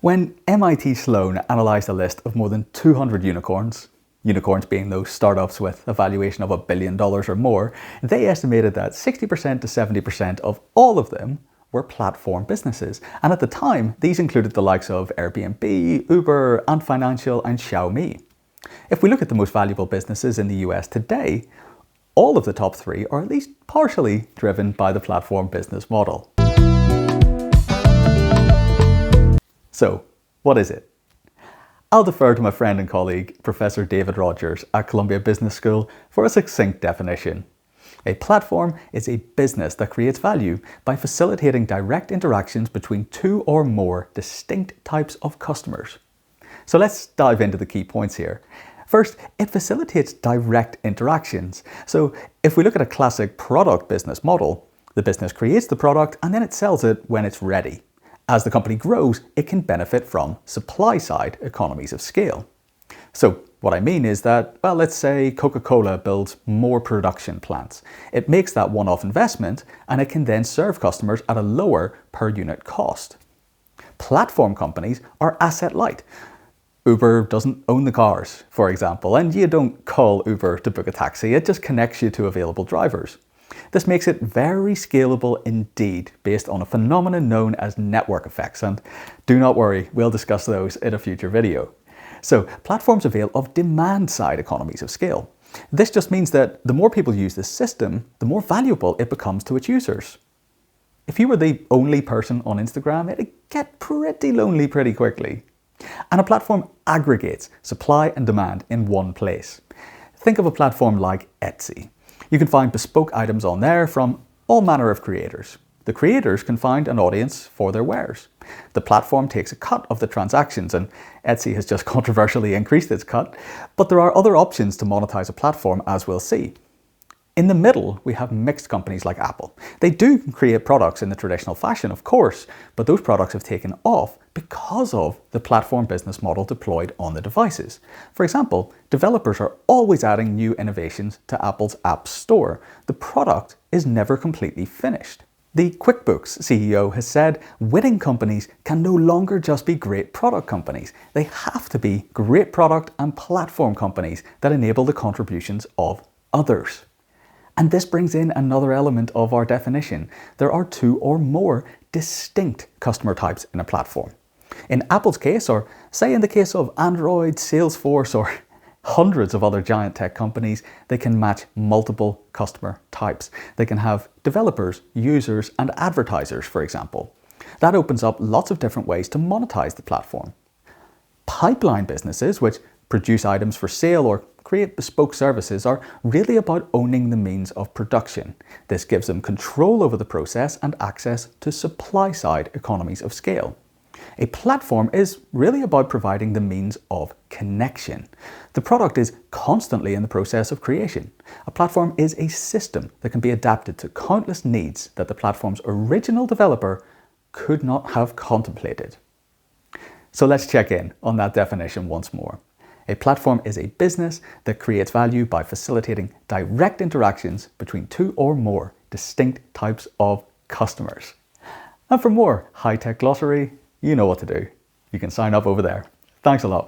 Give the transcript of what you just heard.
When MIT Sloan analysed a list of more than 200 unicorns being those startups with a valuation of $1 billion or more, they estimated that 60% to 70% of all of them were platform businesses. And at the time, these included the likes of Airbnb, Uber, Ant Financial, and Xiaomi. If we look at the most valuable businesses in the US today, all of the top three are at least partially driven by the platform business model. So, what is it? I'll defer to my friend and colleague, Professor David Rogers at Columbia Business School for a succinct definition. A platform is a business that creates value by facilitating direct interactions between two or more distinct types of customers. So let's dive into the key points here. First, it facilitates direct interactions. So if we look at a classic product business model, the business creates the product and then it sells it when it's ready. As the company grows, it can benefit from supply-side economies of scale. So what I mean is that, well, let's say Coca-Cola builds more production plants. It makes that one-off investment and it can then serve customers at a lower per unit cost. Platform companies are asset light. Uber doesn't own the cars, for example, and you don't call Uber to book a taxi, it just connects you to available drivers. This makes it very scalable indeed, based on a phenomenon known as network effects, and do not worry, we'll discuss those in a future video. So, platforms avail of demand-side economies of scale. This just means that the more people use this system, the more valuable it becomes to its users. If you were the only person on Instagram, it'd get pretty lonely pretty quickly. And a platform aggregates supply and demand in one place. Think of a platform like Etsy. You can find bespoke items on there from all manner of creators. The creators can find an audience for their wares. The platform takes a cut of the transactions, and Etsy has just controversially increased its cut, but there are other options to monetize a platform, as we'll see. In the middle, we have mixed companies like Apple. They do create products in the traditional fashion, of course, but those products have taken off because of the platform business model deployed on the devices. For example, developers are always adding new innovations to Apple's App Store. The product is never completely finished. The QuickBooks CEO has said winning companies can no longer just be great product companies. They have to be great product and platform companies that enable the contributions of others. And this brings in another element of our definition. There are two or more distinct customer types in a platform. In Apple's case, or say in the case of Android, Salesforce, or hundreds of other giant tech companies, they can match multiple customer types. They can have developers, users, and advertisers, for example. That opens up lots of different ways to monetize the platform. Pipeline businesses, which produce items for sale or create bespoke services, are really about owning the means of production. This gives them control over the process and access to supply-side economies of scale. A platform is really about providing the means of connection. The product is constantly in the process of creation. A platform is a system that can be adapted to countless needs that the platform's original developer could not have contemplated. So let's check in on that definition once more. A platform is a business that creates value by facilitating direct interactions between two or more distinct types of customers. And for more high-tech glossary, you know what to do. You can sign up over there. Thanks a lot.